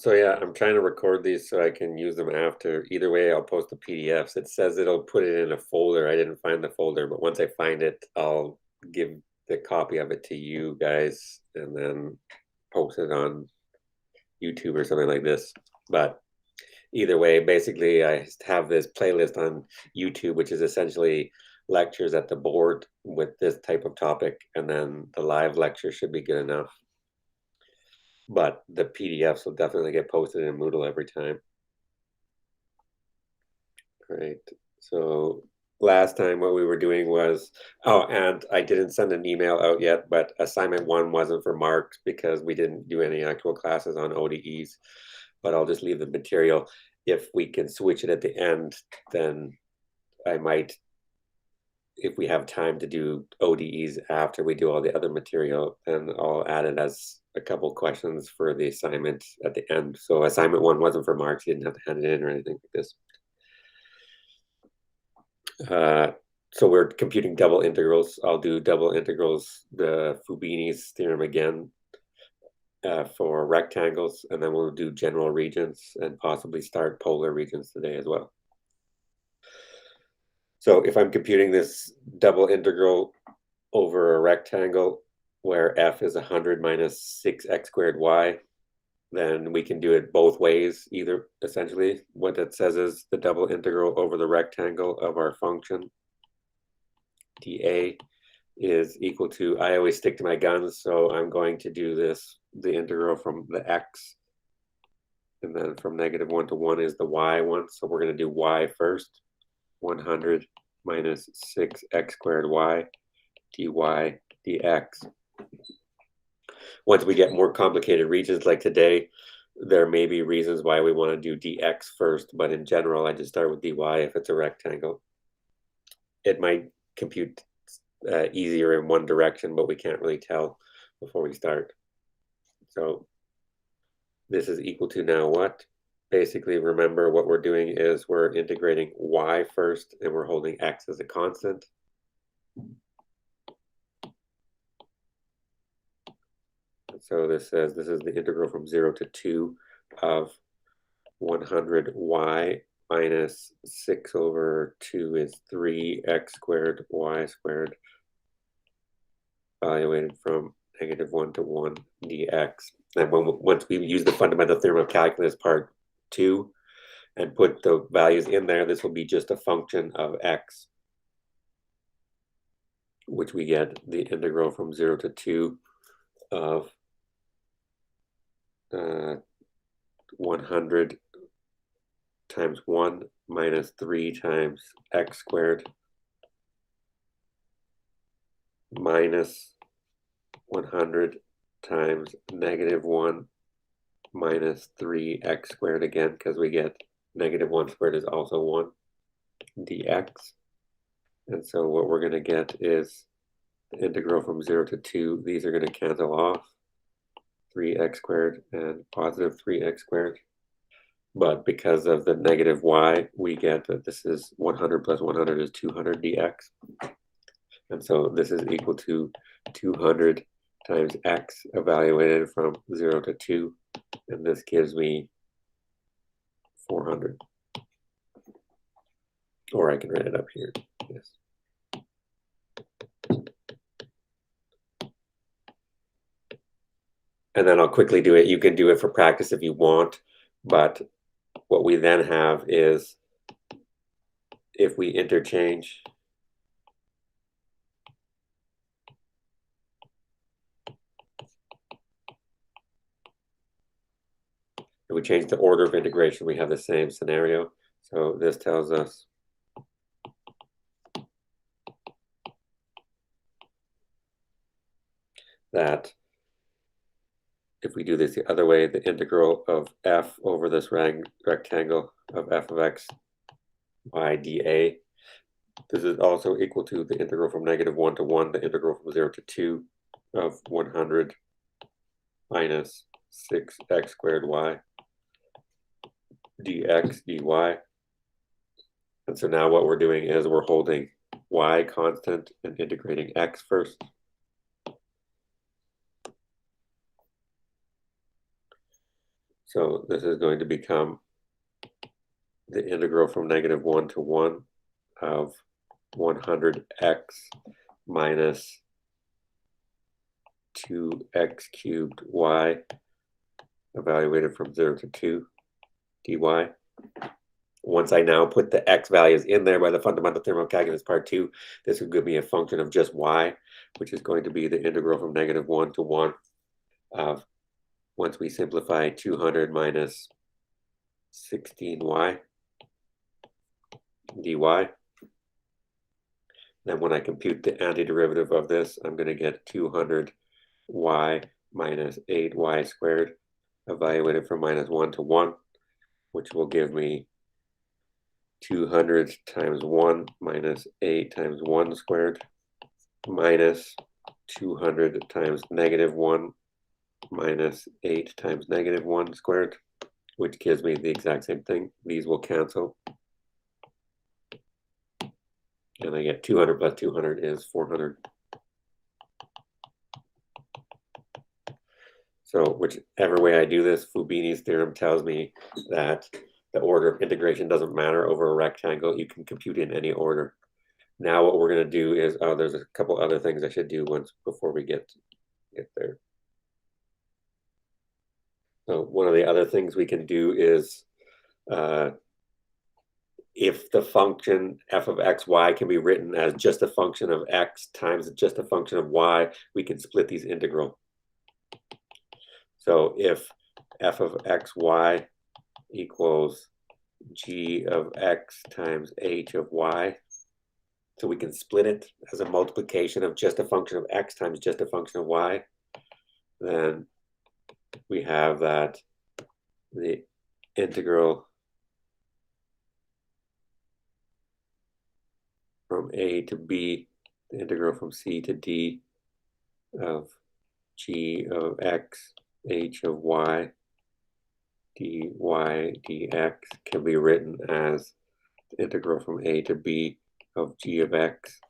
So yeah, I'm trying to record these so I can use them after. Either way, I'll post the PDFs. It says it'll put it in a folder. I didn't find the folder, but once I find it, I'll give the copy of it to you guys and then post it on YouTube or something like this. But either way, basically, I have this playlist on YouTube, which is essentially lectures at the board with this type of topic, and then the live lecture should be good enough. But the PDFs will definitely get posted in Moodle every time. Right. So last time what we were doing was, oh, and I didn't send an email out yet, but assignment 1 wasn't for marks because we didn't do any actual classes on ODEs, but I'll just leave the material. If we can switch it at the end, then I might, if we have time to do ODEs after we do all the other material, then I'll add it as a couple questions for the assignment at the end. So assignment 1 wasn't for marks. You didn't have to hand it in or anything like this. So we're computing double integrals. I'll do double integrals, the Fubini's theorem again for rectangles, and then we'll do general regions and possibly start polar regions today as well. So if I'm computing this double integral over a rectangle where f is 100 minus 6x squared y, then we can do it both ways. Either essentially what it says is the double integral over the rectangle of our function dA is equal to, I always stick to my guns, so I'm going to do this, the integral from the x, and then from -1 to 1 is the y one. So we're going to do y first, 100 minus 6x squared y dy dx. Once we get more complicated regions like today, there may be reasons why we want to do dx first, but in general, I just start with dy if it's a rectangle. It might compute easier in one direction, but we can't really tell before we start. So this is equal to now what? Basically, remember what we're doing is we're integrating y first, and we're holding x as a constant. So this says this is the integral from 0 to 2 of 100y minus 6 over 2 is 3x squared y squared, evaluated from -1 to 1 dx. And once we use the fundamental theorem of calculus part 2 and put the values in there, this will be just a function of x, which we get the integral from 0 to 2 of 100 times 1 minus 3 times x squared minus 100 times -1 minus 3x squared again, because we get -1 squared is also 1 dx. And so what we're going to get is the integral from 0 to 2. These are going to cancel off, 3x squared and positive 3x squared. But because of the negative y, we get that this is 100 plus 100 is 200 dx. And so this is equal to 200 times x evaluated from 0 to 2. And this gives me 400. Or I can write it up here. Yes. And then I'll quickly do it. You can do it for practice if you want, but what we then have is, if we interchange we change the order of integration, we have the same scenario. So this tells us that if we do this the other way, the integral of f over this rectangle of f of x by dA, this is also equal to the integral from -1 to 1, the integral from 0 to 2 of 100 minus 6x squared y dx dy. And so now what we're doing is we're holding y constant and integrating x first. So this is going to become the integral from -1 to 1 of 100x minus 2x cubed y evaluated from 0 to 2 dy. Once I now put the x values in there by the fundamental theorem of calculus part 2, this will give me a function of just y, which is going to be the integral from -1 to 1 of, once we simplify, 200 minus 16y dy. Then when I compute the antiderivative of this, I'm going to get 200y minus 8y squared evaluated from -1 to 1, which will give me 200 times 1 minus 8 times 1 squared minus 200 times -1 minus 8 times -1 squared, which gives me the exact same thing. These will cancel. And I get 200 plus 200 is 400. So whichever way I do this, Fubini's theorem tells me that the order of integration doesn't matter over a rectangle. You can compute in any order. Now what we're going to do is, there's a couple other things I should do before we get there. So one of the other things we can do is, if the function f of x, y can be written as just a function of x times just a function of y, we can split these integral. So if f of x, y equals g of x times h of y, so we can split it as a multiplication of just a function of x times just a function of y, then we have that the integral from a to b, the integral from c to d of g of x, h of y, dy dx can be written as the integral from a to b of g of x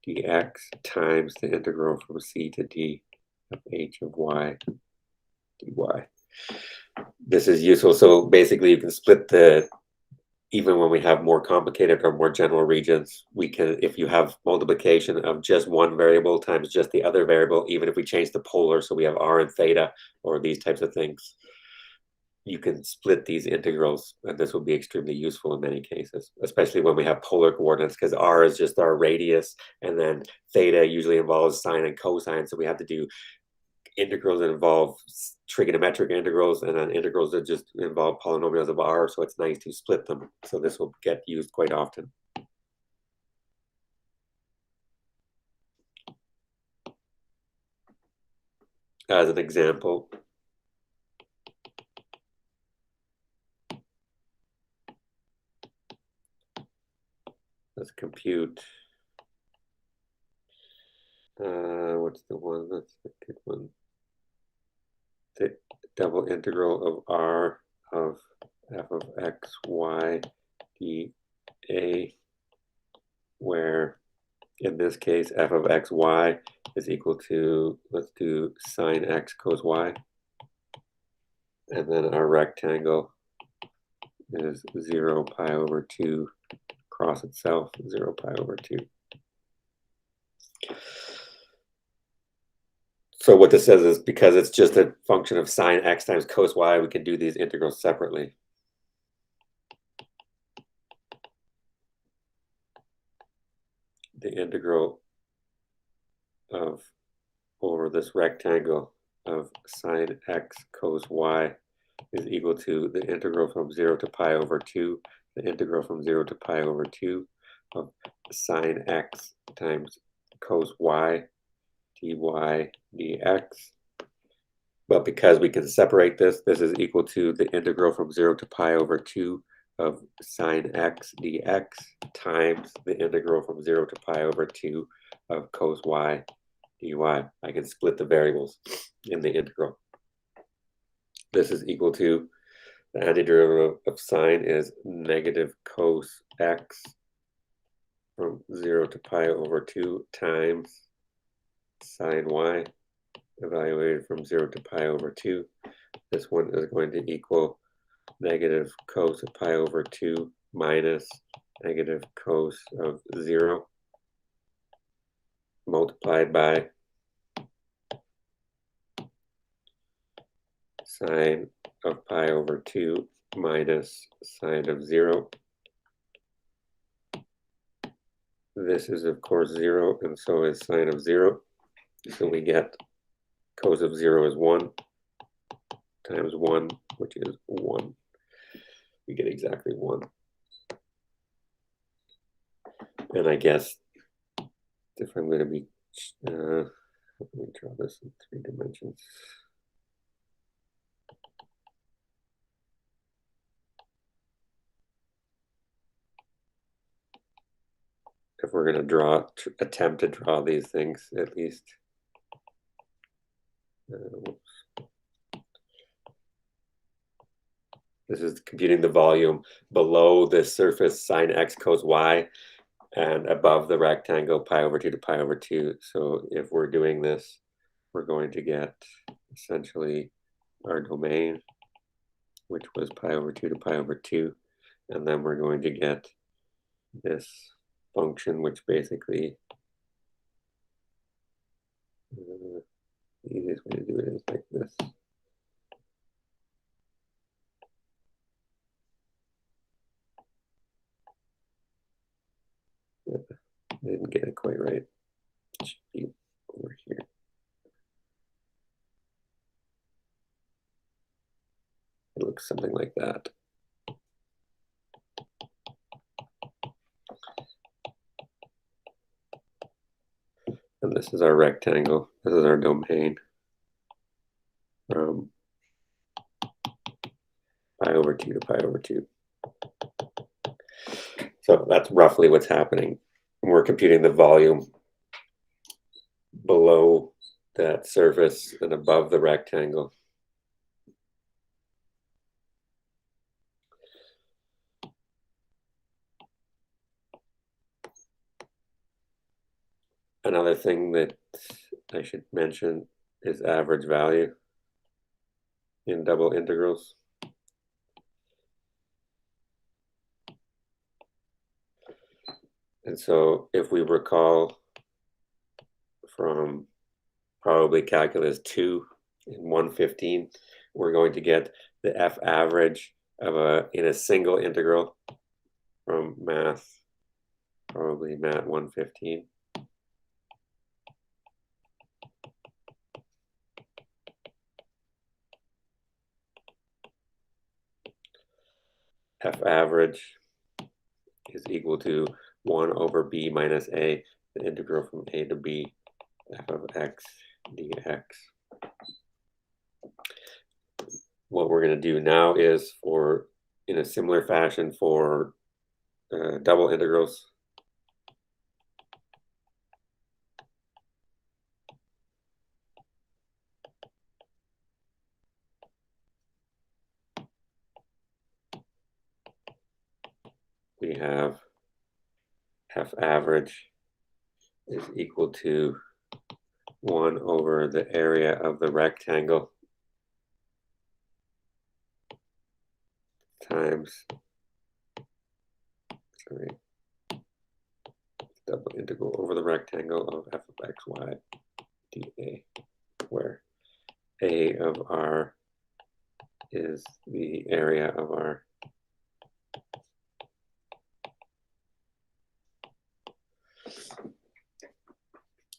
dx times the integral from c to d of h of y dy. This is useful. So basically you can split even when we have more complicated or more general regions, we can, if you have multiplication of just one variable times just the other variable, even if we change the polar, so we have r and theta or these types of things, you can split these integrals, and this will be extremely useful in many cases, especially when we have polar coordinates, because r is just our radius, and then theta usually involves sine and cosine, so we have to do integrals that involve trigonometric integrals, and then integrals that just involve polynomials of r, so it's nice to split them. So this will get used quite often. As an example, let's compute, what's the one, that's a good one, the double integral of r of f of x, y, dA, where in this case f of x, y is equal to, let's do sine x cos y, and then our rectangle is 0 pi over 2 cross itself, 0 pi over 2. So what this says is, because it's just a function of sine x times cos y, we can do these integrals separately. The integral of over this rectangle of sine x cos y is equal to the integral from 0 to pi over 2, the integral from 0 to pi over 2 of sine x times cos y dy dx. But because we can separate this, this is equal to the integral from 0 to pi over 2 of sine x dx times the integral from 0 to pi over 2 of cos y dy. I can split the variables in the integral. This is equal to, the antiderivative of sine is negative cos x from 0 to pi over 2 times sine y evaluated from 0 to pi over 2. this one is going to equal negative cos of pi over 2 minus negative cos of 0 multiplied by sine of pi over 2 minus sine of 0. This is, of course, 0, and so is sine of 0. So we get cos of 0 is 1 times 1, which is 1. We get exactly 1. And I guess if I'm going to be, let me draw this in 3 dimensions. If we're going to attempt to draw these things, at least. This is computing the volume below this surface sine x cos y and above the rectangle pi over 2 to pi over 2. So if we're doing this, we're going to get essentially our domain, which was pi over 2 to pi over 2. And then we're going to get this function, which basically, the easiest way to do it is like this. I didn't get it quite right. It should be over here. It looks something like that. And this is our rectangle. This is our domain from pi over 2 to pi over 2. So that's roughly what's happening. We're computing the volume below that surface and above the rectangle. Another thing that I should mention is average value in double integrals. And so if we recall from probably calculus 2 in 115, we're going to get the F average of in a single integral from math, probably Math 115. F average is equal to 1 over b minus a, the integral from a to b, f of x dx. What we're going to do now is, in a similar fashion for double integrals, we have F average is equal to 1 over the area of the rectangle times, double integral over the rectangle of f of x, y, dA, where A of R is the area of our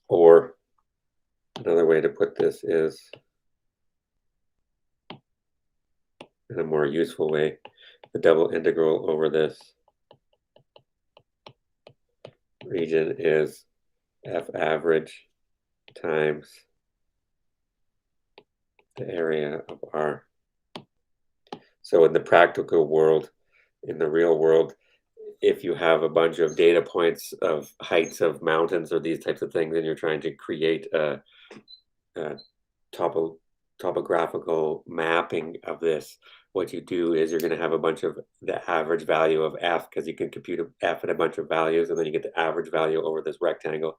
or another way to put this is, in a more useful way, the double integral over this region is F average times the area of R. So in the practical world, in the real world, if you have a bunch of data points of heights of mountains or these types of things, and you're trying to create a topographical mapping of this, what you do is you're going to have a bunch of the average value of f, because you can compute f at a bunch of values, and then you get the average value over this rectangle.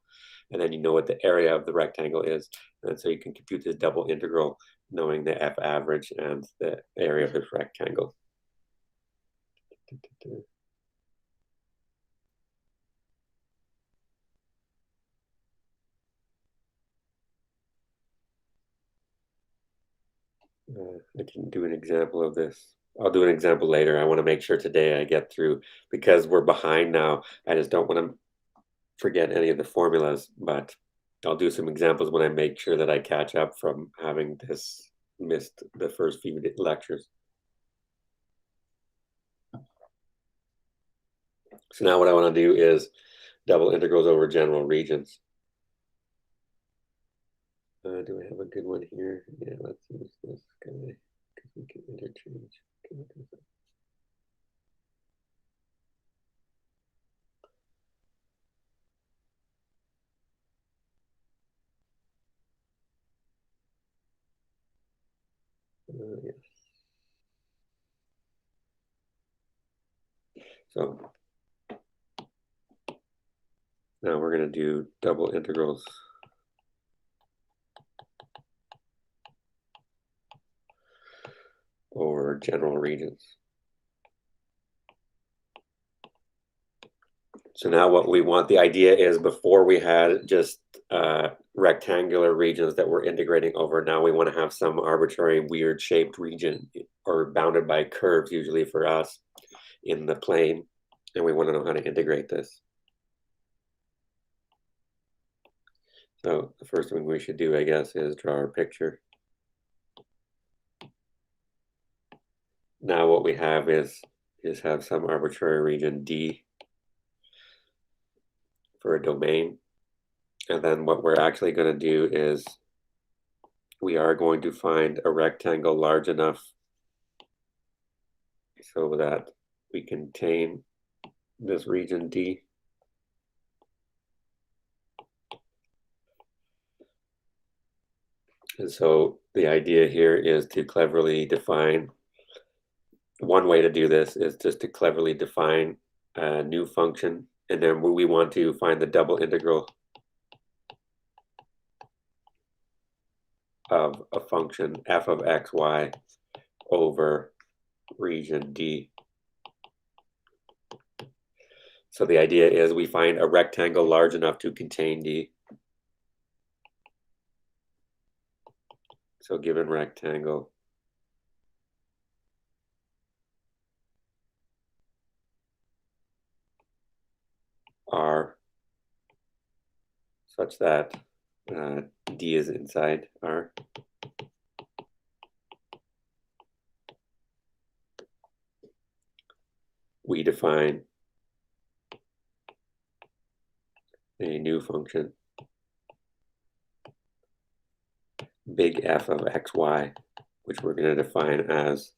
and then you know what the area of the rectangle is. And so you can compute this double integral knowing the f average and the area of this rectangle. I didn't do an example of this. I'll do an example later. I want to make sure today I get through, because we're behind now. I just don't want to forget any of the formulas, but I'll do some examples when I make sure that I catch up from having missed the first few lectures. So now what I want to do is double integrals over general regions. Do I have a good one here? Yeah, let's use this guy because we can interchange. Yes. So now we're going to do double integrals over general regions. So now what we want, the idea is before we had just rectangular regions that we're integrating over, now we want to have some arbitrary weird shaped region or bounded by curves usually for us in the plane, and we want to know how to integrate this. So the first thing we should do, I guess, is draw our picture. Now what we have is have some arbitrary region D for a domain. And then what we're actually going to do is we are going to find a rectangle large enough so that we contain this region D. And so the idea here is to cleverly define, one way to do this is just to cleverly define a new function, and then we want to find the double integral of a function f of xy over region D. So the idea is we find a rectangle large enough to contain D. So given rectangle R such that D is inside R. We define a new function, big F of xy, which we're going to define as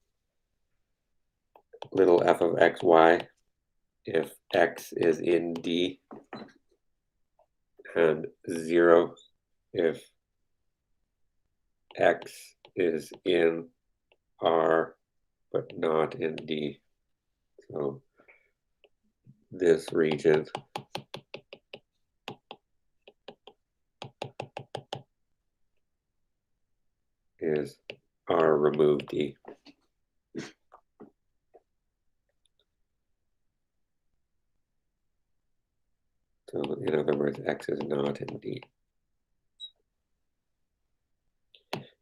little f of xy if x is in D, and 0 if x is in R but not in D. So this region is R remove D. So in other words, x is not in D.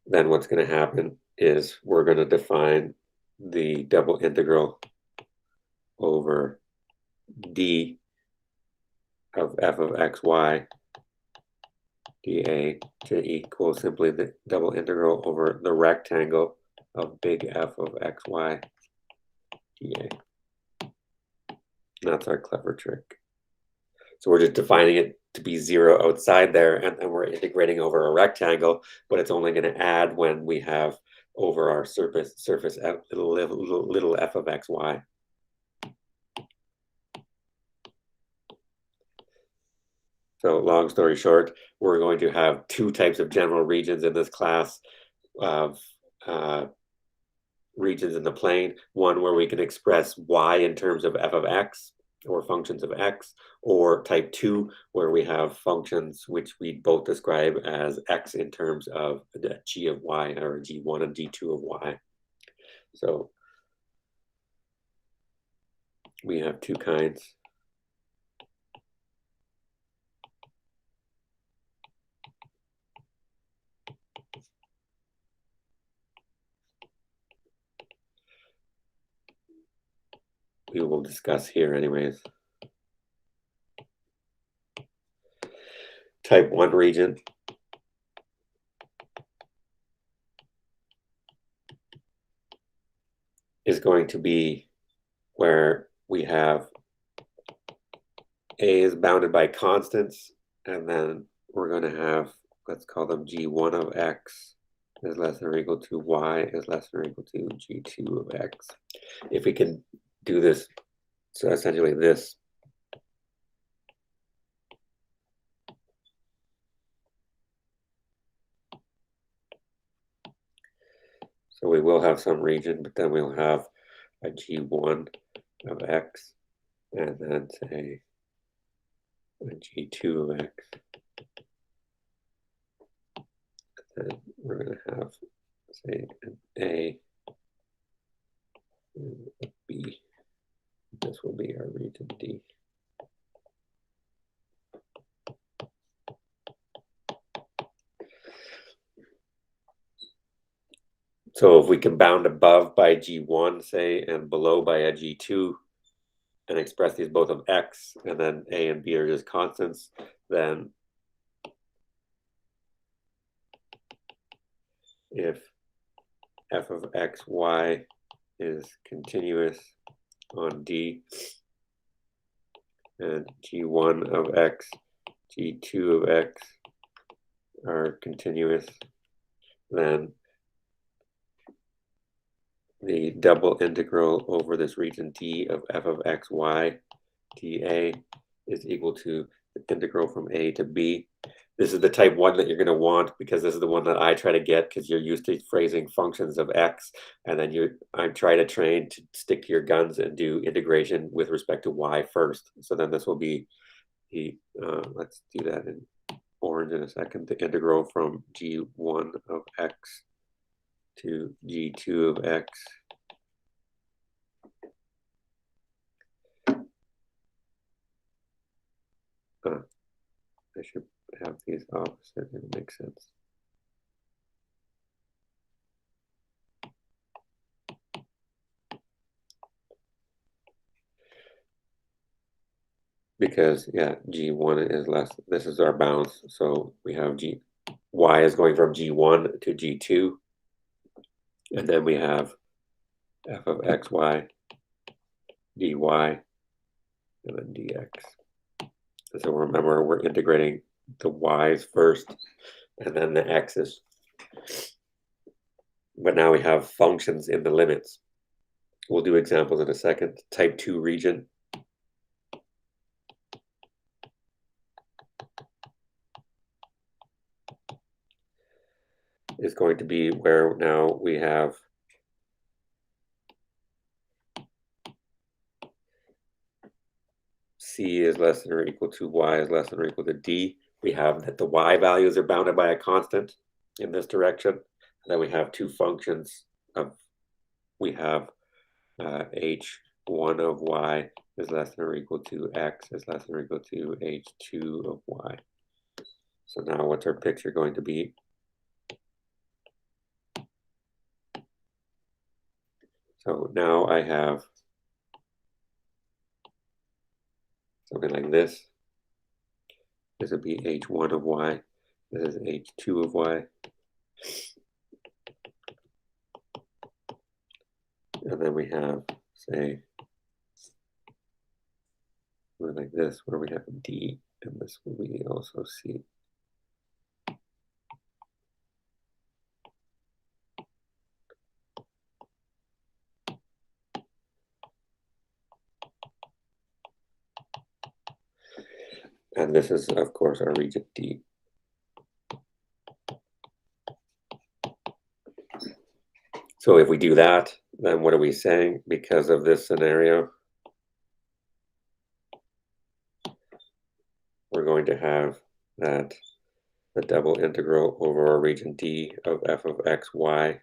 Then what's going to happen is we're going to define the double integral over D of f of xy dA to equal simply the double integral over the rectangle of big F of xy dA. That's our clever trick. So we're just defining it to be 0 outside there, and then we're integrating over a rectangle, but it's only going to add when we have over our surface f, little f of xy. So long story short, we're going to have two types of general regions in this class of regions in the plane. One where we can express y in terms of f of x, or functions of x, or type 2, where we have functions which we both describe as x in terms of the g of y, or g1 and g2 of y. So we have two kinds. We will discuss here anyways. Type 1 region is going to be where we have A is bounded by constants, and then we're going to have, let's call them g1 of x is less than or equal to y is less than or equal to g2 of x. If we can do this, so essentially this, so we will have some region, but then we'll have a g1 of x, and then say a g2 of x. And then we're going to have, say, an A and a B. This will be our region D. So if we can bound above by G1, say, and below by a G2, and express these both of x, and then A and B are just constants, then if f of x, y is continuous on D, and G1 of x, G2 of x are continuous, then the double integral over this region D of f of x, y, dA is equal to the integral from A to B. This is the type 1 that you're going to want, because this is the one that I try to get, because you're used to phrasing functions of x, and then I try to train to stick to your guns and do integration with respect to y first. So then this will be the, let's do that in orange in a second, the integral from g1 of x to g2 of x. I should have these opposite, it makes sense. Because, yeah, G1 is less, this is our bounds. So we have y is going from G1 to G2. And then we have f of xy, dy, and then dx. And so remember, we're integrating the y's first, and then the x's. But now we have functions in the limits. We'll do examples in a second. Type 2 region. Is going to be where now we have C is less than or equal to y is less than or equal to D. We have that the y values are bounded by a constant in this direction. And then we have two functions of, we have h1 of y is less than or equal to x is less than or equal to h2 of y. So now what's our picture going to be? So now I have something like this. This would be h1 of y. This is h2 of y. And then we have, say, like this, where we have D, and this will be also C. And this is, of course, our region D. So if we do that, then what are we saying? Because of this scenario, going to have that the double integral over our region D of f of x, y,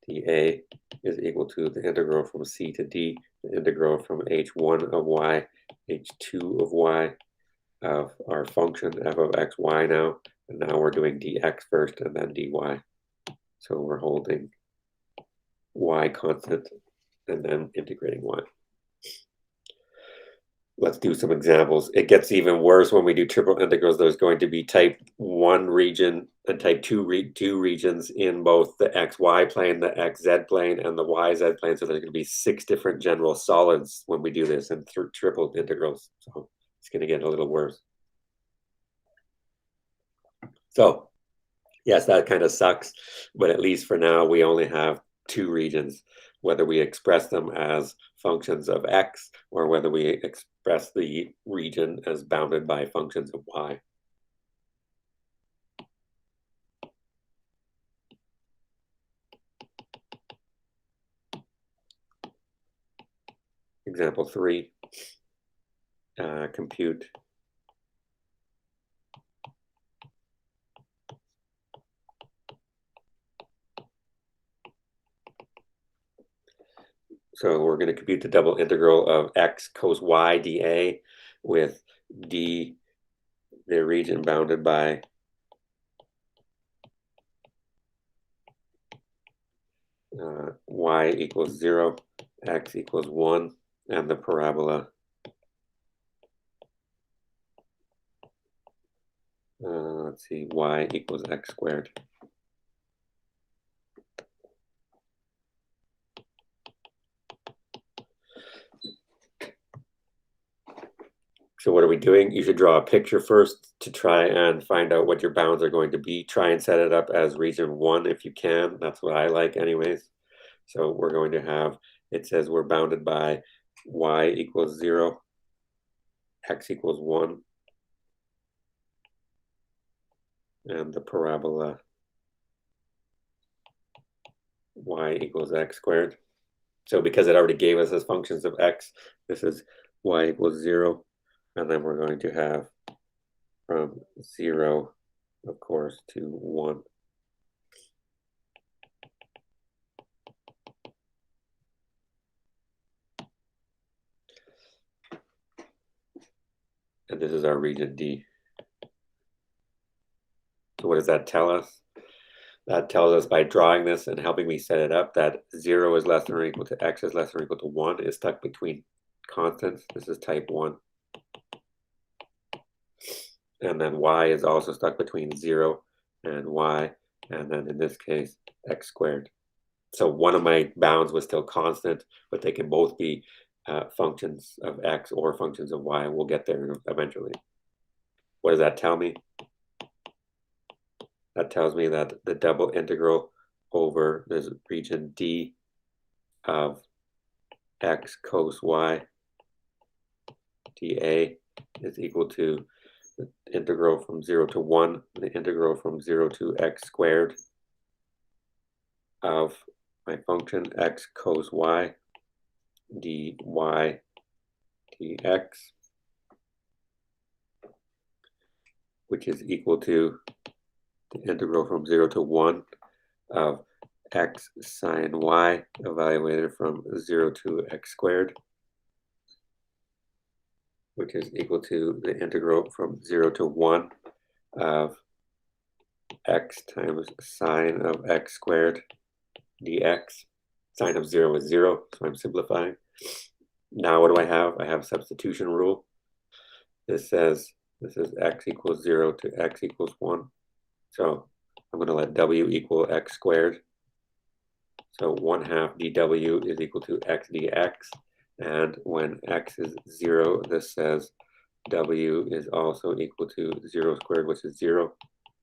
dA is equal to the integral from C to D, the integral from h1 of y, h2 of y of our function f of x, y now. And now we're doing dx first and then dy. So we're holding y constant and then integrating y. Let's do some examples. It gets even worse when we do triple integrals. There's going to be type 1 region and type 2 regions in both the xy plane, the xz plane, and the yz plane. So there's going to be 6 different general solids when we do this in triple integrals. So it's going to get a little worse. So yes, that kind of sucks, but at least for now, we only have 2 regions, whether we express them as functions of x or whether we express the region as bounded by functions of y. Example 3, compute So we're going to compute the double integral of x cos y dA with d, the region bounded by y equals 0, x equals 1, and the parabola let's see, y equals x squared. So what are we doing? You should draw a picture first to try and find out what your bounds are going to be. Try and set it up as region 1 if you can. That's what I like anyways. So we're going to have, it says we're bounded by y equals 0, x equals 1, and the parabola y equals x squared. So because it already gave us as functions of x, this is y equals 0. And then we're going to have from 0, of course, to 1. And this is our region D. So what does that tell us? That tells us by drawing this and helping me set it up that 0 is less than or equal to x is less than or equal to 1 is stuck between constants. This is type 1. And then y is also stuck between 0 and y, and then in this case, x squared. So one of my bounds was still constant, but they can both be functions of x or functions of y. We'll get there eventually. What does that tell me? That tells me that the double integral over this region D of x cos y dA is equal to the integral from 0 to 1, the integral from 0 to x squared of my function x cos y dy dx, which is equal to the integral from 0 to 1 of x sine y evaluated from 0 to x squared, which is equal to the integral from 0 to 1 of x times sine of x squared dx. Sine of 0 is 0, so I'm simplifying. Now what do I have? I have substitution rule. This says this is x equals 0 to x equals 1. So I'm going to let w equal x squared. So 1/2 dw is equal to x dx. And when x is 0, this says w is also equal to 0 squared, which is 0.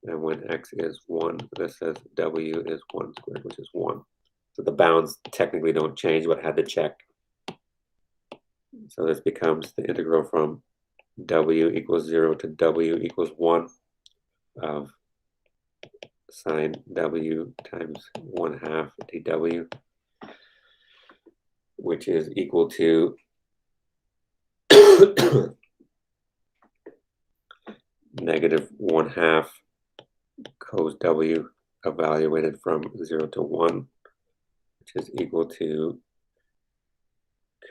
And when x is 1, this says w is 1 squared, which is 1. So the bounds technically don't change, but I had to check. So this becomes the integral from w equals 0 to w equals 1 of sine w times 1/2 dw, which is equal to negative 1/2 cos W evaluated from 0 to 1, which is equal to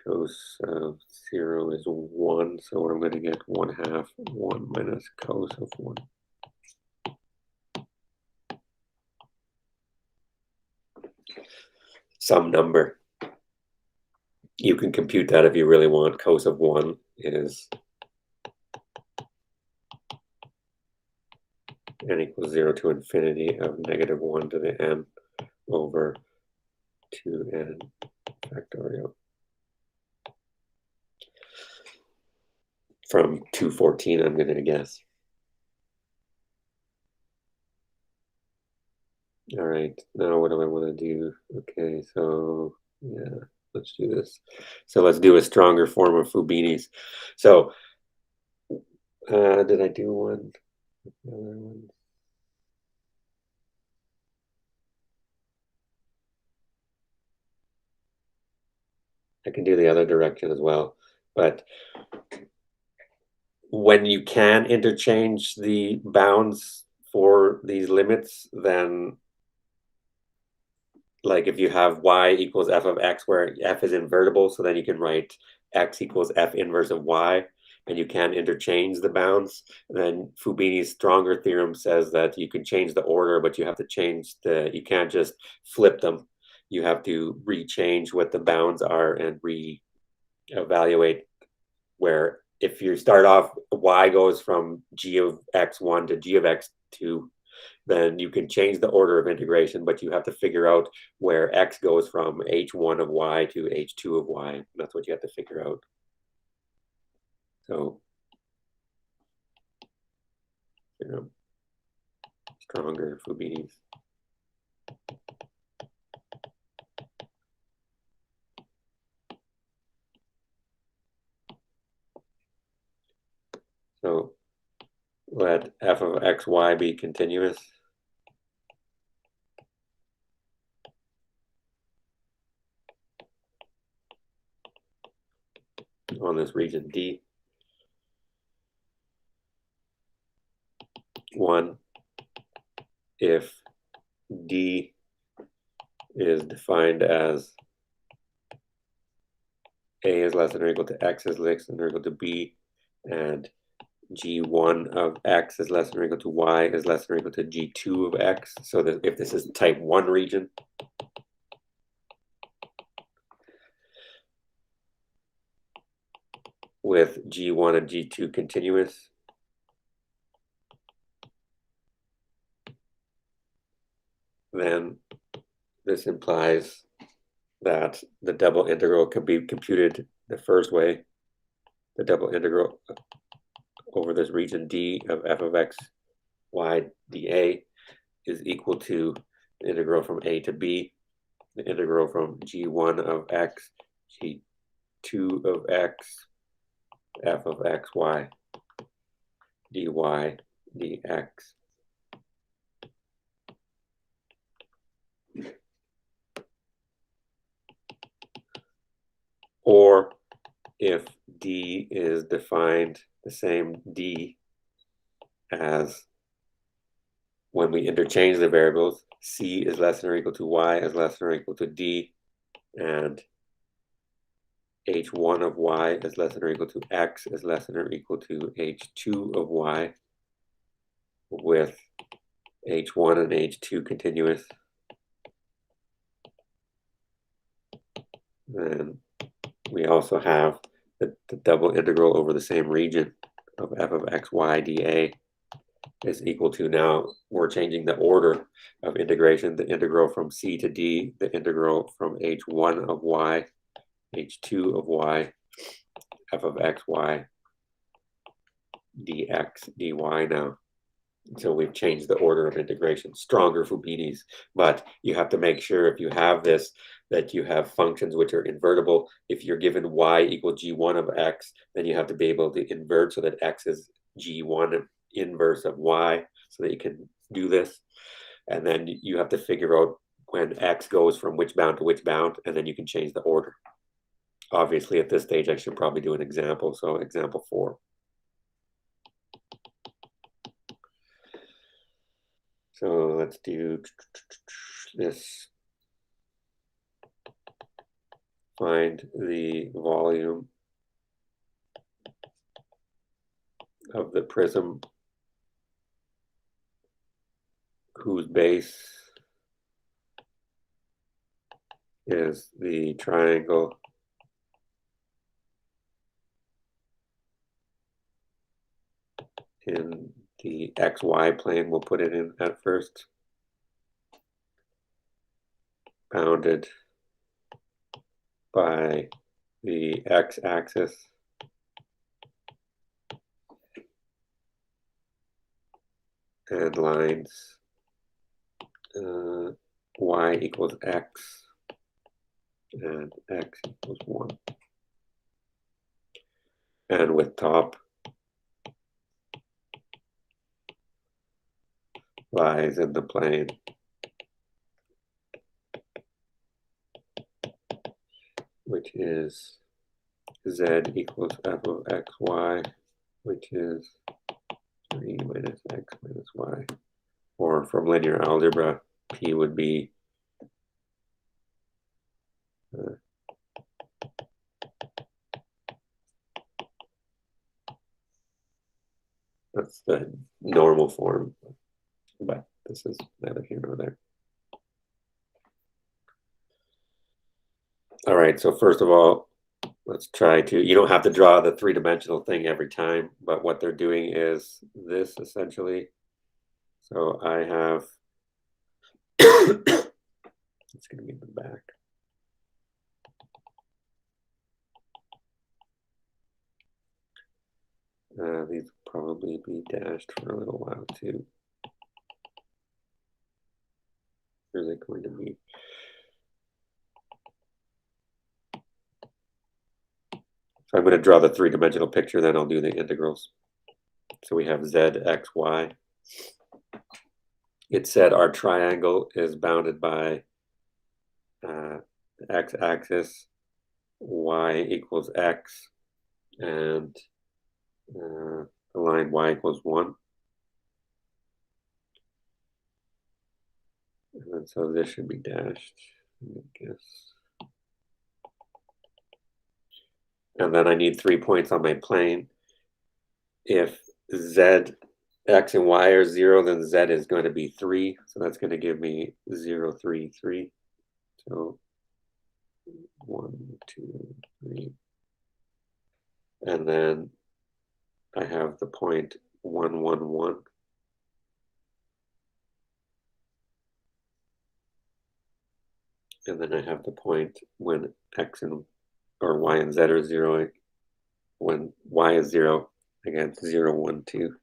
cos of 0 is 1, so I'm going to get 1/2 1 minus cos of 1. Some number. You can compute that if you really want. Cos of 1 is n equals 0 to infinity of negative 1 to the n over 2n factorial. From 214, I'm going to guess. All right, now what do I want to do? Okay, so yeah, let's do this. So let's do a stronger form of Fubini's. So did I do one? Another one? I can do the other direction as well, but when you can interchange the bounds for these limits, then like if you have y equals f of x where f is invertible, so then you can write x equals f inverse of y, and you can interchange the bounds, then Fubini's stronger theorem says that you can change the order, but you have to change you can't just flip them. You have to rechange what the bounds are and re-evaluate where if you start off, y goes from g of x1 to g of x2, then you can change the order of integration, but you have to figure out where x goes from h1 of y to h2 of y. That's what you have to figure out. So, stronger Fubini's. So let f of xy be continuous. On this region D. 1, if D is defined as A is less than or equal to X is less than or equal to B, and G1 of X is less than or equal to Y is less than or equal to G2 of X. So that if this is type 1 region, with G1 and G2 continuous, then this implies that the double integral can be computed the first way. The double integral over this region D of f of x y dA is equal to the integral from A to B, the integral from G1 of x, G2 of x, f of x, y, dy, dx. Or if D is defined the same D as when we interchange the variables, C is less than or equal to Y is less than or equal to D, and H1 of Y is less than or equal to X is less than or equal to H2 of Y, with H1 and H2 continuous. Then we also have the double integral over the same region of f of x, y, dA is equal to, now we're changing the order of integration, the integral from C to D, the integral from H1 of Y, H2 of Y, f of x, y, dx, dy now. So we've changed the order of integration, stronger Fubini's, but you have to make sure if you have this, that you have functions which are invertible. If you're given y equal g1 of x, then you have to be able to invert so that x is g1 inverse of y, so that you can do this. And then you have to figure out when x goes from which bound to which bound, and then you can change the order. Obviously, at this stage, I should probably do an example. So example 4. So let's do this. Find the volume of the prism whose base is the triangle in the XY plane. We'll put it in at first. Bounded by the x-axis and lines y equals x and x equals 1. And with top lies in the plane which is z equals f of xy, which is 3 minus x minus y. Or from linear algebra, p would be that's the normal form, but this is neither here nor there. All right, so first of all, let's try to, you don't have to draw the three-dimensional thing every time, but what they're doing is this essentially. So I have, it's going to be in the back. These will probably be dashed for a little while too. Where are they going to be? So I'm going to draw the three-dimensional picture, then I'll do the integrals. So we have z, x, y. It said our triangle is bounded by the x-axis, y equals x, and the line y equals 1. And then so this should be dashed, I guess. And then I need 3 points on my plane. If z, x, and y are 0, then z is going to be 3. So that's going to give me 0, 3, 3. So 1, 2, 3. And then I have the point 1, 1, 1. And then I have the point when x and or y and z are 0. When y is 0, again, 0, 1, 2.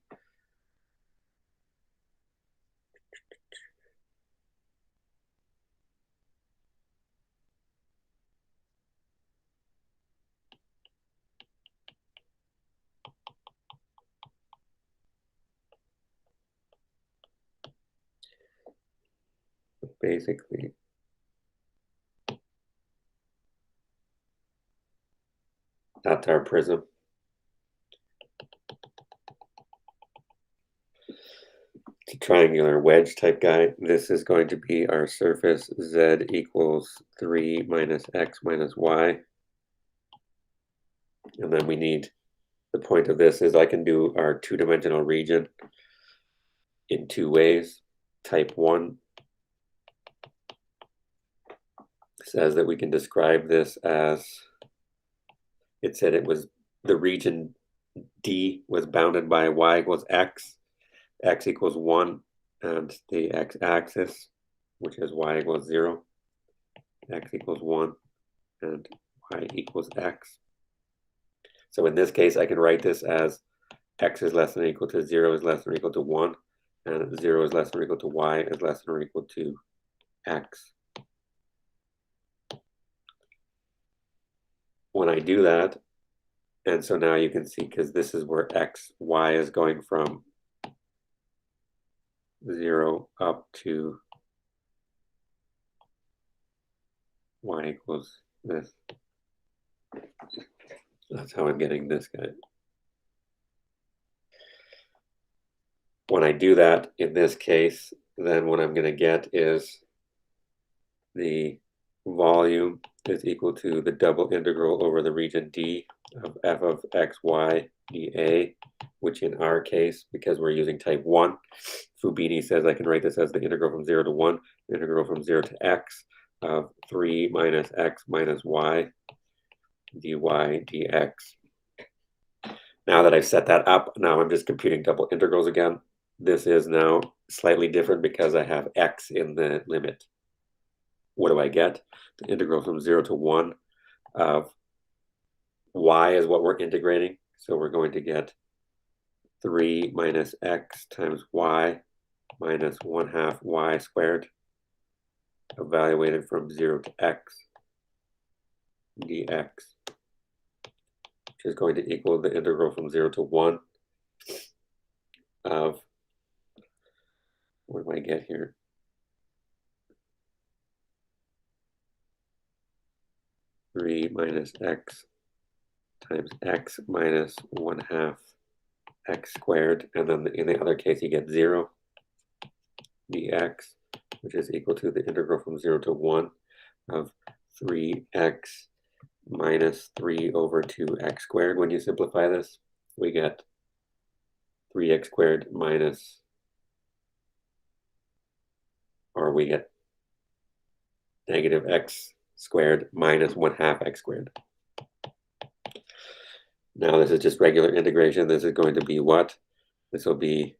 Basically, that's our prism. It's a triangular wedge type guy. This is going to be our surface z equals 3 minus x minus y. And then we need, the point of this is I can do our two-dimensional region in 2 ways. Type 1 says that we can describe this as, it said it was the region D was bounded by y equals x, x equals 1, and the x-axis, which is y equals 0, x equals 1, and y equals x. So in this case, I can write this as x is less than or equal to 0 is less than or equal to 1, and 0 is less than or equal to y is less than or equal to x. When I do that, and so now you can see, because this is where x, y is going from 0 up to y equals this. That's how I'm getting this guy. When I do that, in this case, then what I'm going to get is the volume is equal to the double integral over the region D of f of x, y, dA, which in our case, because we're using type 1, Fubini says I can write this as the integral from 0 to 1, the integral from 0 to x of 3 minus x minus y dy dx. Now that I've set that up, now I'm just computing double integrals again. This is now slightly different because I have x in the limit. What do I get? The integral from 0 to 1 of y is what we're integrating. So we're going to get 3 minus x times y minus 1/2 y squared, evaluated from 0 to x dx, which is going to equal the integral from 0 to 1 of, what do I get here? Three minus x times x minus 1/2 x squared, and then in the other case you get 0 dx, which is equal to the integral from 0 to 1 of 3x minus 3 over 2x squared. When you simplify this, we get 3x squared minus, or we get negative x squared minus 1/2 x squared. Now this is just regular integration. This is going to be what? This will be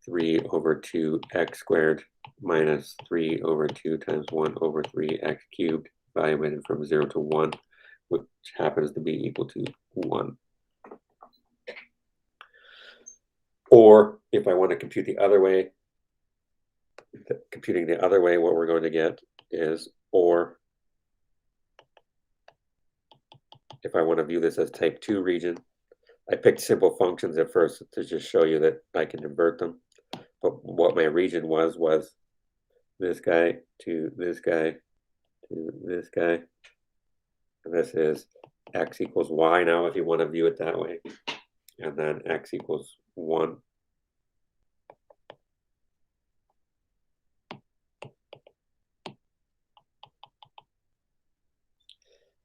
3 over 2x squared minus 3 over 2 times 1 over 3x cubed, evaluated from 0 to 1, which happens to be equal to 1. Or if I want to compute the other way, what we're going to get is, or if I want to view this as type 2 region, I picked simple functions at first to just show you that I can invert them. But what my region was this guy to this guy to this guy. And this is x equals y now, if you want to view it that way. And then x equals 1.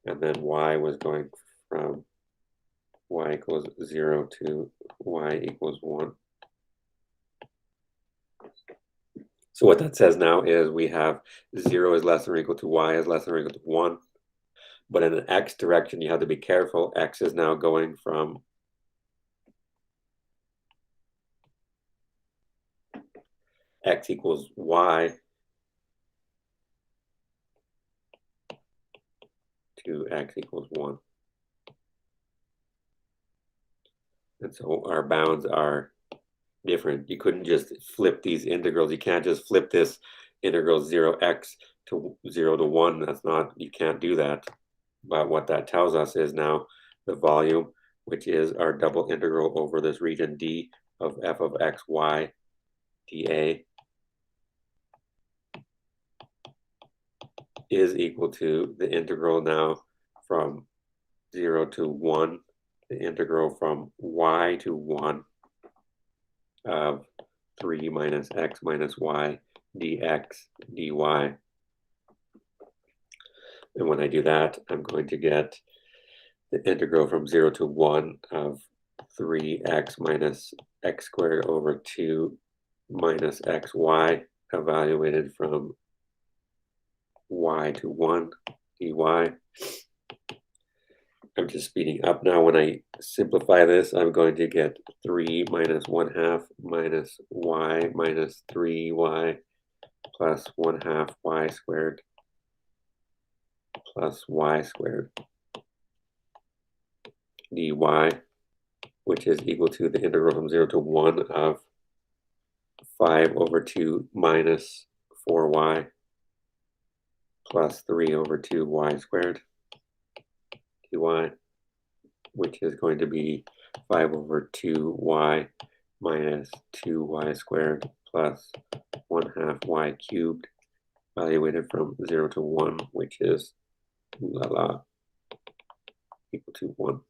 And then y was going from y equals 0 to y equals 1. So what that says now is we have 0 is less than or equal to y is less than or equal to 1. But in an x direction, you have to be careful. X is now going from x equals y to x equals 1. And so our bounds are different. You couldn't just flip these integrals. You can't just flip this integral 0x to 0 to 1. That's not, you can't do that. But what that tells us is now the volume, which is our double integral over this region D of f of x, y, dA, is equal to the integral now from 0 to 1, the integral from y to 1 of 3 minus x minus y dx dy. And when I do that, I'm going to get the integral from 0 to 1 of 3x minus x squared over 2 minus xy, evaluated from y to 1 dy. I'm just speeding up now. When I simplify this, I'm going to get 3 minus 1/2 minus y minus 3y plus 1/2 y squared plus y squared dy, which is equal to the integral from 0 to 1 of 5 over 2 minus 4y plus 3 over 2 y squared dy, which is going to be 5 over 2y minus 2y squared plus 1/2 y cubed, evaluated from 0 to 1, which is equal to 1.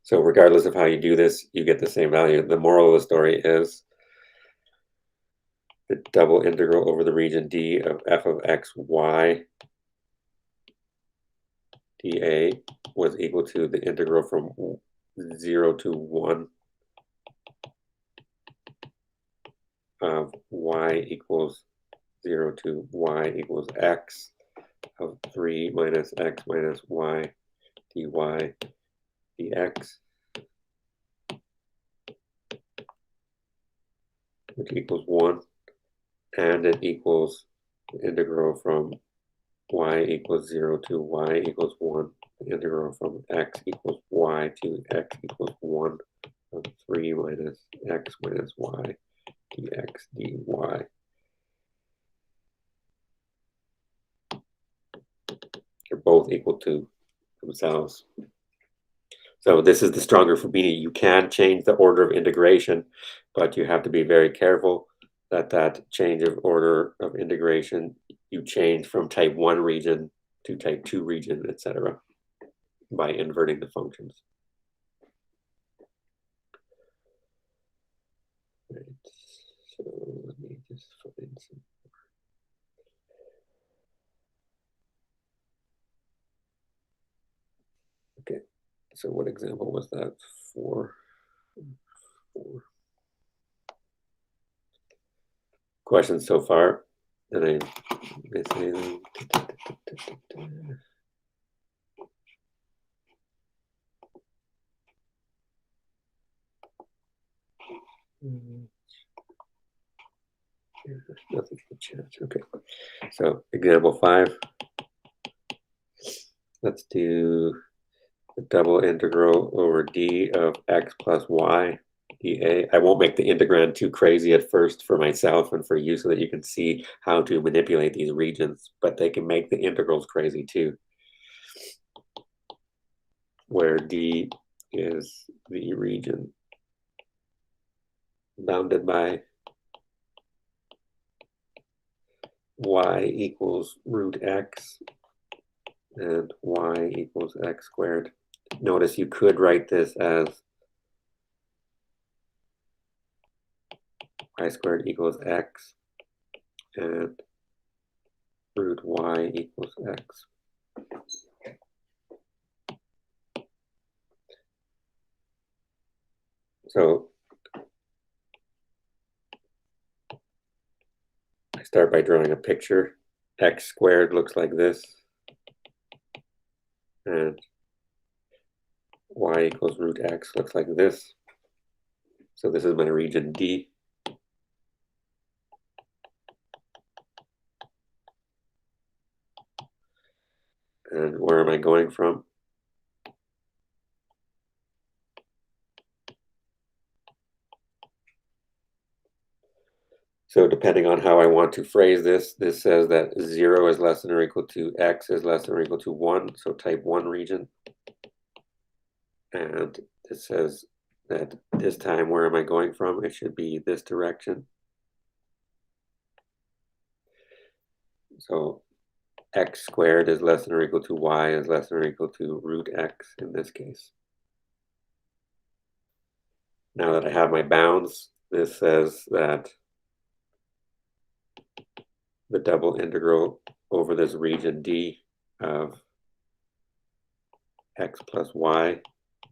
So regardless of how you do this, you get the same value. The moral of the story is the double integral over the region D of f of x y dA was equal to the integral from 0 to 1 of y equals 0 to y equals x of 3 minus x minus y dy dx, which equals 1, and it equals the integral from y equals 0 to y equals 1, the integral from x equals y to x equals 1 of 3 minus x minus y dx dy. They're both equal to themselves. So this is the stronger for B. You can change the order of integration, but you have to be very careful that that change of order of integration, you change from type 1 region to type 2 region, etc., by inverting the functions. Right. So let me just find some. Okay, so what example was that? 4. Questions so far? Did I miss anything? Nothing in the chat. Okay, so example 5. Let's do the double integral over d of x plus y dA. I won't make the integrand too crazy at first for myself and for you so that you can see how to manipulate these regions, but they can make the integrals crazy too, where d is the region bounded by y equals root x and y equals x squared. Notice you could write this as y squared equals x and root y equals x. So I start by drawing a picture. X squared looks like this, and y equals root x looks like this. So this is my region D. And where am I going from? So depending on how I want to phrase this, this says that 0 is less than or equal to x is less than or equal to 1, so type 1 region. And this says that this time, where am I going from? It should be this direction. So x squared is less than or equal to y is less than or equal to root x in this case. Now that I have my bounds, this says that the double integral over this region D of x plus y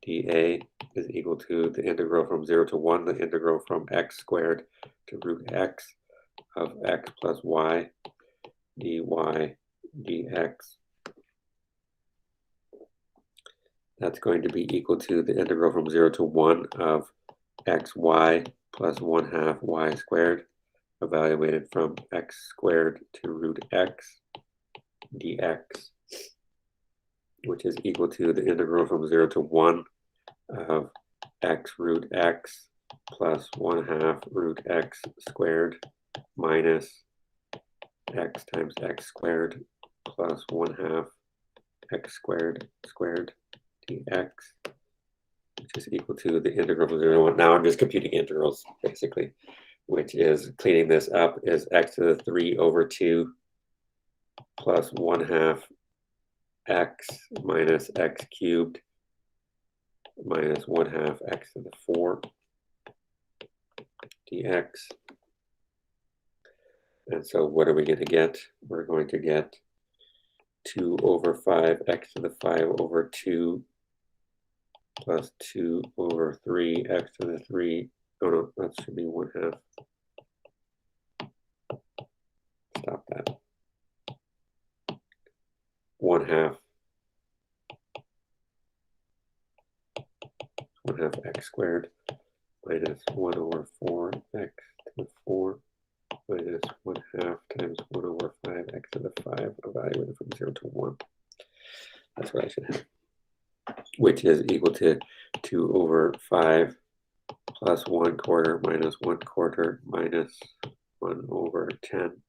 dA is equal to the integral from 0 to 1, the integral from x squared to root x of x plus y dy dx. That's going to be equal to the integral from 0 to 1 of xy plus 1/2 y squared evaluated from x squared to root x dx, which is equal to the integral from 0 to 1 of x root x plus 1/2 root x squared minus x times x squared plus 1/2 x squared squared dx, which is equal to the integral from 0 to 1. Now I'm just computing integrals, basically, which is, cleaning this up, is x to the 3 over 2 plus 1/2 x minus x cubed minus 1/2 x to the 4 dx. And so what are we going to get? We're going to get 2 over 5 x to the 5 over 2 plus 2 over 3 x to the 3. Oh no, that should be 1/2. Stop that. 1/2. 1/2 x squared minus 1 over 4 x to the 4 minus 1/2 times 1 over 5 x to the 5 evaluated from 0 to 1. That's what I should have. Which is equal to 2 over 5 plus 1/4 minus 1/4 minus 1 over 10.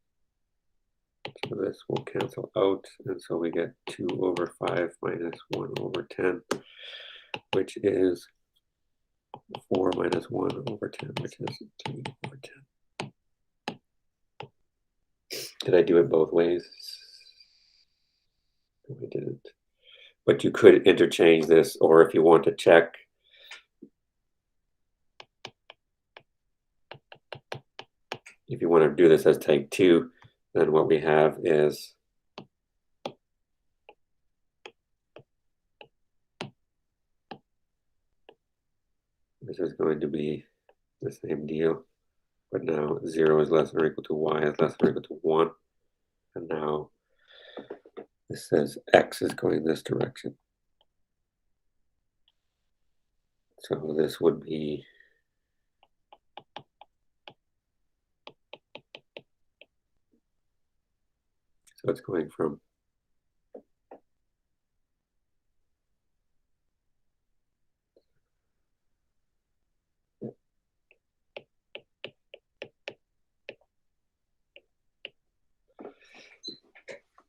So this will cancel out, and so we get 2 over 5 minus 1 over 10, which is 4 minus 1 over 10, which is 3 over 10. Did I do it both ways? No, I didn't. But you could interchange this, or if you want to check, if you want to do this as type 2, then what we have is this is going to be the same deal, but now 0 is less than or equal to y is less than or equal to 1. And now this says x is going this direction. So this would be so it's going from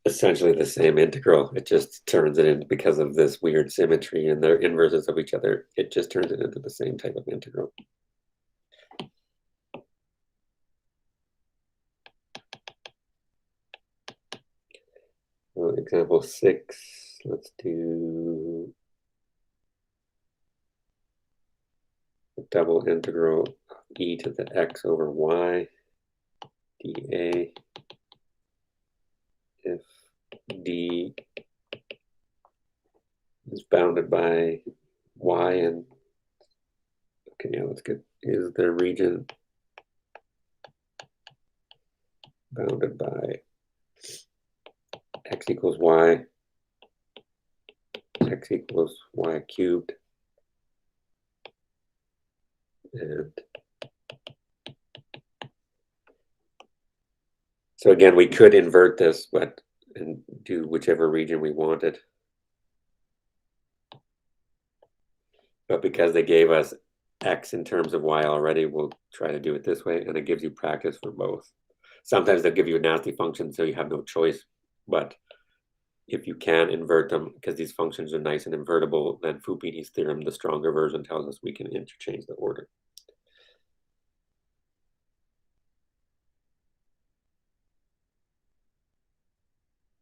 essentially the same integral. It just turns it in because of this weird symmetry and they're inverses of each other. It just turns it into the same type of integral. So example 6, let's do a double integral of e to the x over y dA if d is bounded by y and okay, yeah, let's get is the region bounded by x equals y, x equals y cubed, and so again, we could invert this, but and do whichever region we wanted. But because they gave us x in terms of y already, we'll try to do it this way, and it gives you practice for both. Sometimes they'll give you a nasty function, so you have no choice. But if you can invert them, because these functions are nice and invertible, then Fubini's theorem, the stronger version, tells us we can interchange the order.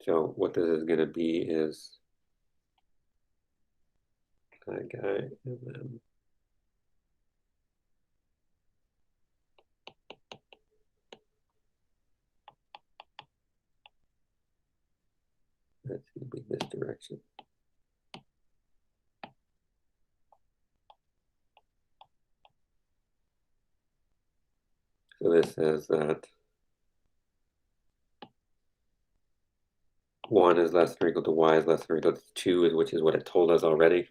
So what this is going to be is that guy, and then that's going to be this direction. So this says that 1 is less than or equal to y is less than or equal to 2, which is what it told us already.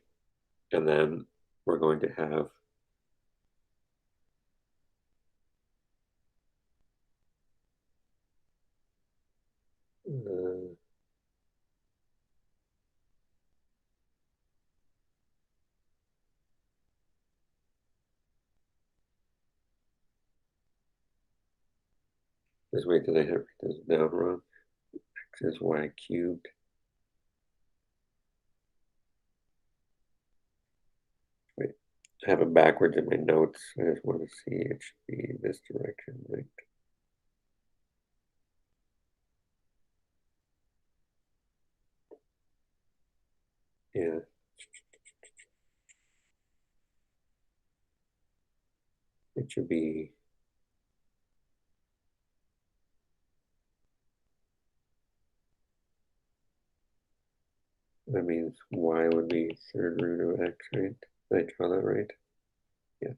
And then we're going to have this way, did I have this down wrong? X is y cubed. Wait, I have it backwards in my notes. I just want to see it should be this direction, right? Yeah. It should be That means y would be third root of x, right? Did I draw that right? Yes.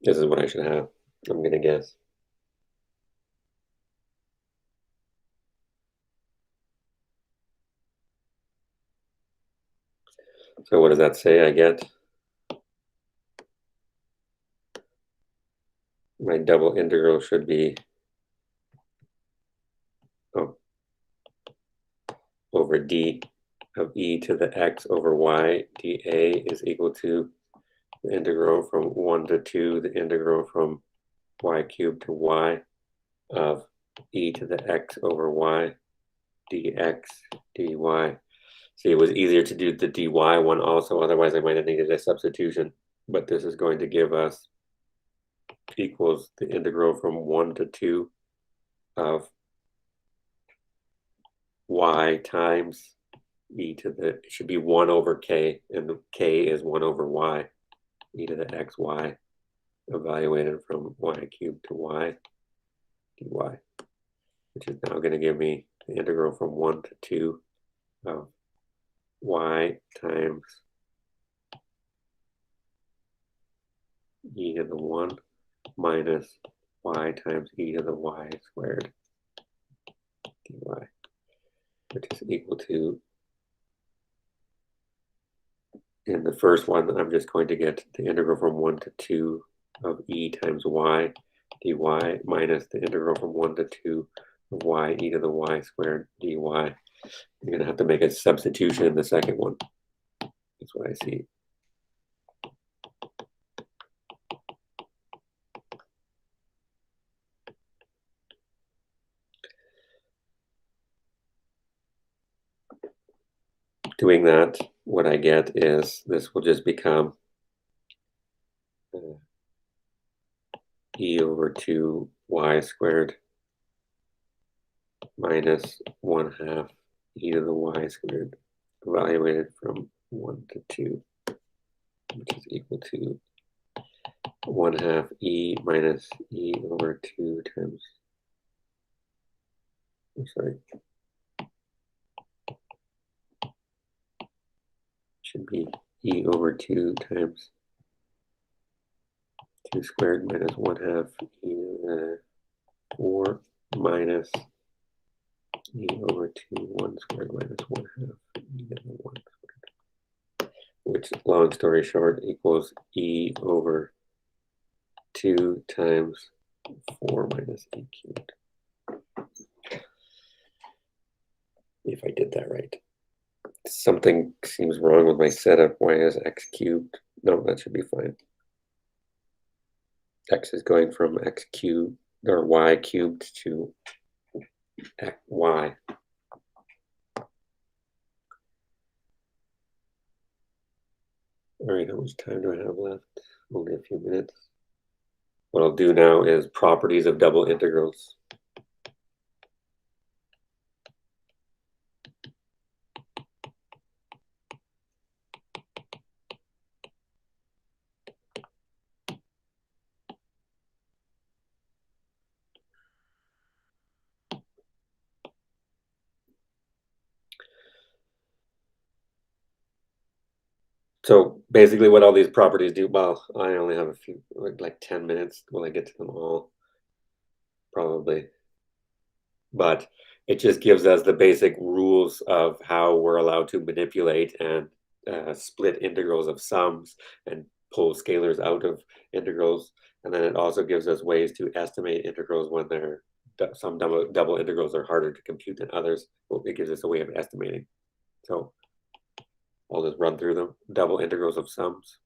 This is what I should have, I'm going to guess. So what does that say I get? My double integral should be over d of e to the x over y dA is equal to the integral from 1 to 2, the integral from y cubed to y of e to the x over y dx dy. See, it was easier to do the dy one also, otherwise I might have needed a substitution, but this is going to give us equals the integral from 1 to 2 of y times e to the, it should be 1 over k, and k is 1 over y, e to the xy, evaluated from y cubed to y dy, which is now going to give me the integral from 1 to 2 of y times e to the 1 minus y times e to the y squared dy, which is equal to, in the first one, I'm just going to get the integral from 1 to 2 of e times y dy minus the integral from 1 to 2 of y e to the y squared dy. You're going to have to make a substitution in the second one. That's what I see. Doing that, what I get is this will just become e over 2 y squared minus 1/2 e to the y squared, evaluated from 1 to 2, which is equal to 1/2 e minus e over 2 times, I'm sorry, should be e over 2 times 2 squared minus 1/2 e to the 4 minus e over 2 1 squared minus 1/2 e to the 1 squared, which, long story short, equals e over 2 times 4 minus e cubed. If I did that right. Something seems wrong with my setup. Y is x cubed. No, that should be fine. X is going from x cubed or y cubed to y. All right, how much time do I have left? Only a few minutes. What I'll do now is properties of double integrals. So basically what all these properties do, well, I only have a few, like 10 minutes. Will I get to them all? Probably. But it just gives us the basic rules of how we're allowed to manipulate and split integrals of sums and pull scalars out of integrals. And then it also gives us ways to estimate integrals when they're, some double integrals are harder to compute than others. Well, it gives us a way of estimating. So I'll just run through them. Double integrals of sums.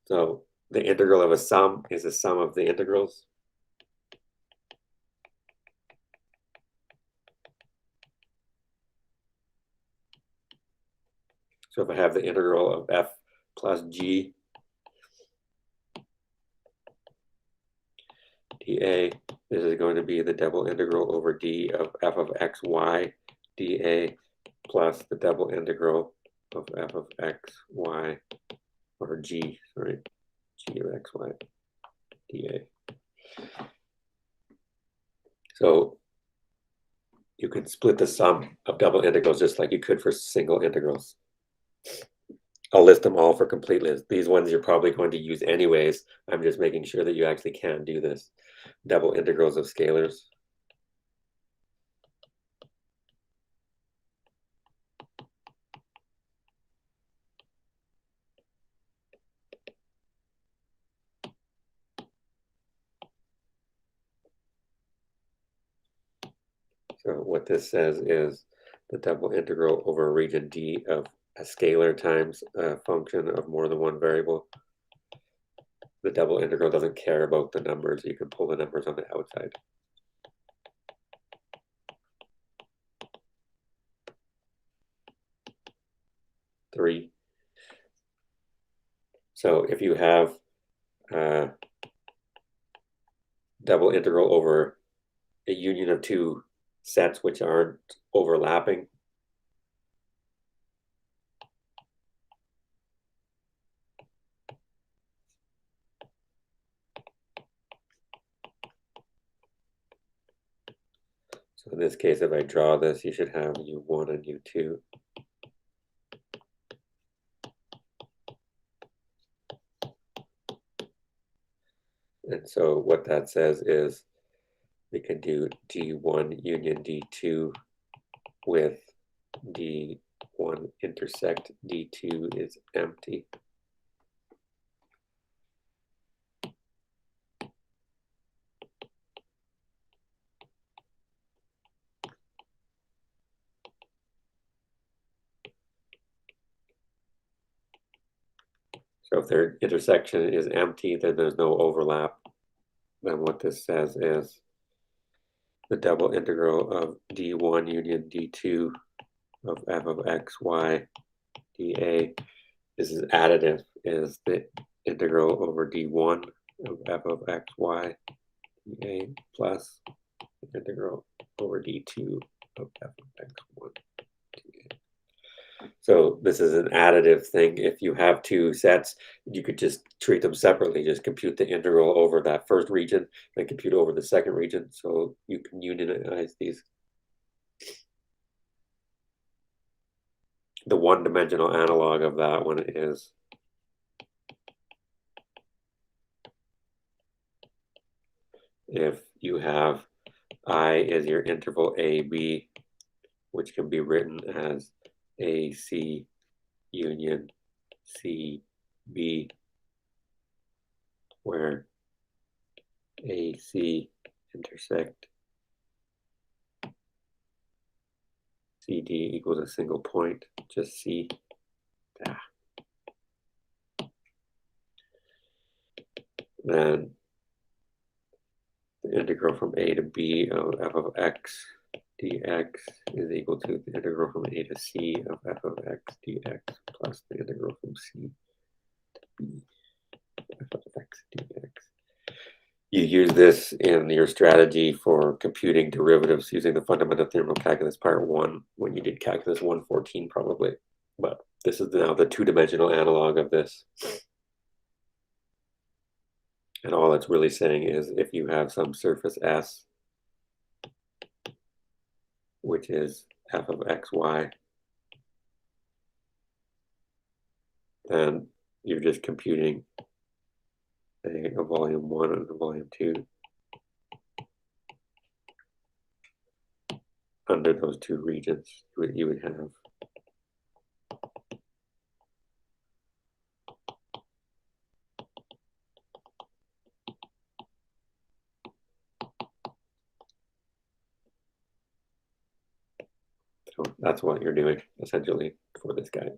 So the integral of a sum is a sum of the integrals. So if I have the integral of f plus g dA, this is going to be the double integral over d of f of x y dA plus the double integral of f of x, y, or g, sorry, g of x, y, dA. So you can split the sum of double integrals just like you could for single integrals. I'll list them all for completeness. These ones you're probably going to use anyways. I'm just making sure that you actually can do this. Double integrals of scalars. So what this says is the double integral over region D of a scalar times a function of more than one variable. The double integral doesn't care about the numbers. You can pull the numbers on the outside. Three. So if you have double integral over a union of two sets which aren't overlapping, so in this case, if I draw this, you should have U1 and U2. And so what that says is we can do D1 union D2 with D1 intersect D2 is empty. So if their intersection is empty, then there's no overlap. Then what this says is the double integral of D1 union D2 of f of x, y, dA is additive, is the integral over D1 of f of x, y, dA plus the integral over D2 of f of x1 dA. So this is an additive thing. If you have two sets, you could just treat them separately. Just compute the integral over that first region and compute over the second region. So you can unionize these. The one-dimensional analog of that one is if you have I is your interval AB, which can be written as AC union CB, where AC intersect CD equals a single point, just C. Then the integral from A to B of f of x dx is equal to the integral from A to C of f of x dx plus the integral from C to B f of x dx. You use this in your strategy for computing derivatives using the fundamental theorem of calculus part 1 when you did calculus 114 probably. But this is now the two-dimensional analog of this. And all it's really saying is if you have some surface S, which is f of xy, then you're just computing a volume 1 and a volume 2 under those two regions. You would have so that's what you're doing essentially for this guy.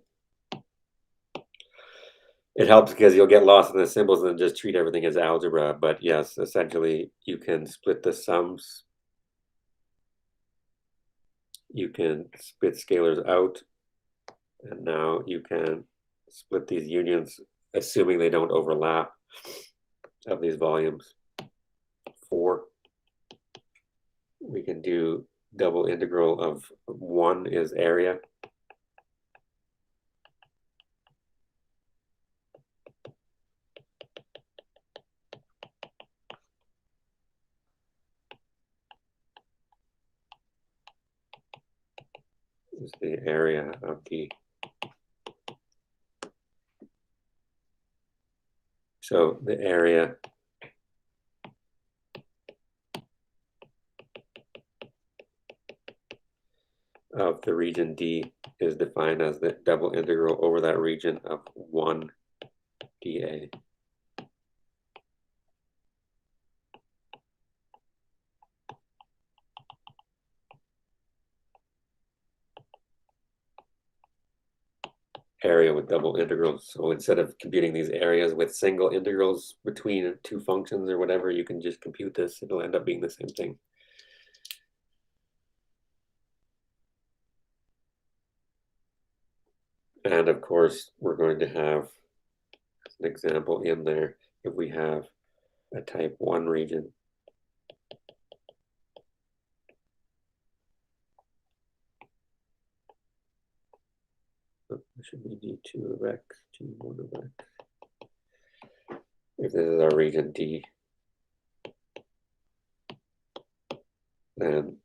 It helps because you'll get lost in the symbols and just treat everything as algebra. But yes, essentially you can split the sums. You can split scalars out. And now you can split these unions, assuming they don't overlap, of these volumes. 4. We can do double integral of 1 is area. is the area of D. So the area of the region D is defined as the double integral over that region of 1 dA. Area with double integrals. So instead of computing these areas with single integrals between two functions or whatever, you can just compute this. It'll end up being the same thing. And of course, we're going to have an example in there if we have a type 1 region. It should be D2 of x, G1 of x. If this is our region D, then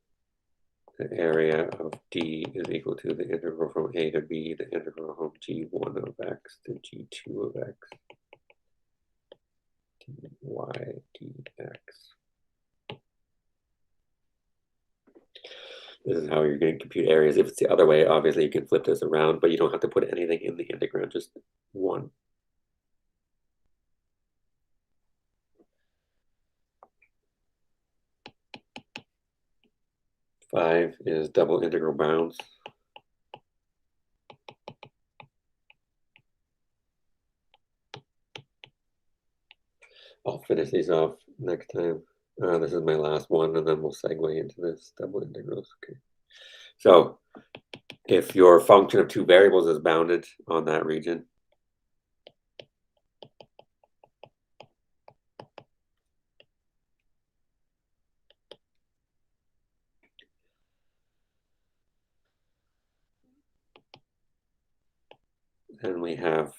the area of D is equal to the integral from A to B, the integral from G1 of x to G2 of x, dy dx. This is how you're going to compute areas. If it's the other way, obviously you can flip this around, but you don't have to put anything in the integrand, just 1. Five is double integral bounds. I'll finish these off next time. This is my last one, and then we'll segue into this double integrals. Okay. So if your function of two variables is bounded on that region, then we have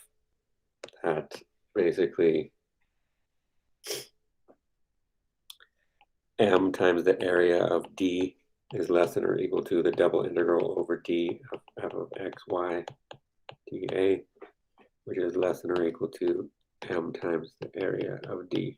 that basically m times the area of D is less than or equal to the double integral over D of f of x, y, dA, which is less than or equal to m times the area of D.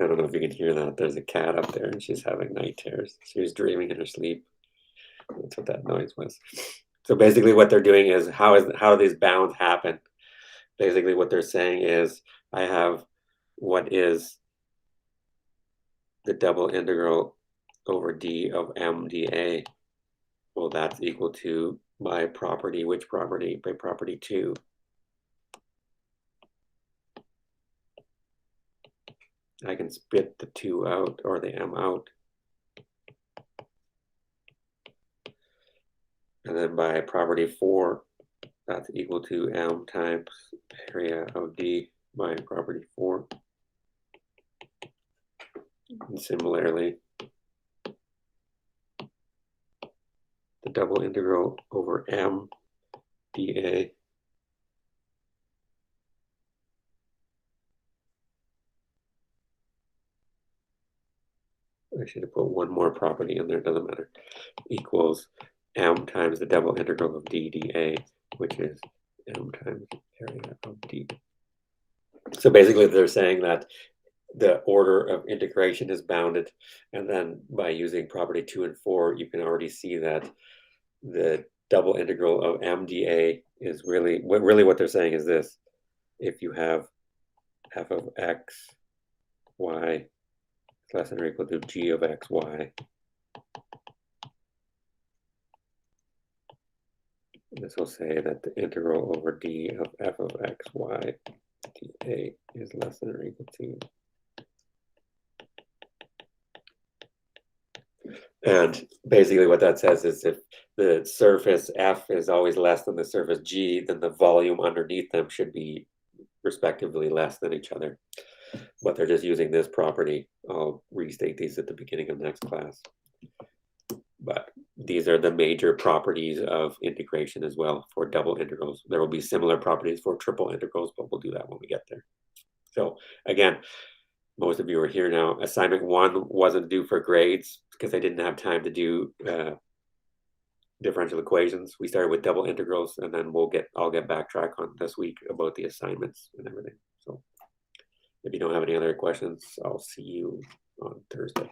I don't know if you can hear that. There's a cat up there and she's having night terrors. She was dreaming in her sleep. That's what that noise was. So basically what they're doing is how do these bounds happen? Basically what they're saying is I have what is the double integral over D of m dA. Well, that's equal to my property. Which property? By property 2. I can spit the 2 out or the m out. And then by property 4, that's equal to m times area of D by property 4. And similarly, the double integral over m dA I should have put one more property in there, doesn't matter, equals m times the double integral of d dA, which is m times area of D. So basically they're saying that the order of integration is bounded, and then by using property 2 and 4, you can already see that the double integral of m dA is really what they're saying is this. If you have f of x, y is less than or equal to g of x, y, this will say that the integral over d of f of x, y, dA is less than or equal to. And basically what that says is if the surface F is always less than the surface G, then the volume underneath them should be respectively less than each other. But they're just using this property. I'll restate these at the beginning of next class. But these are the major properties of integration as well for double integrals. There will be similar properties for triple integrals, but we'll do that when we get there. So again, most of you are here now. Assignment 1 wasn't due for grades because I didn't have time to do differential equations. We started with double integrals, and then I'll get backtrack on this week about the assignments and everything. So if you don't have any other questions, I'll see you on Thursday.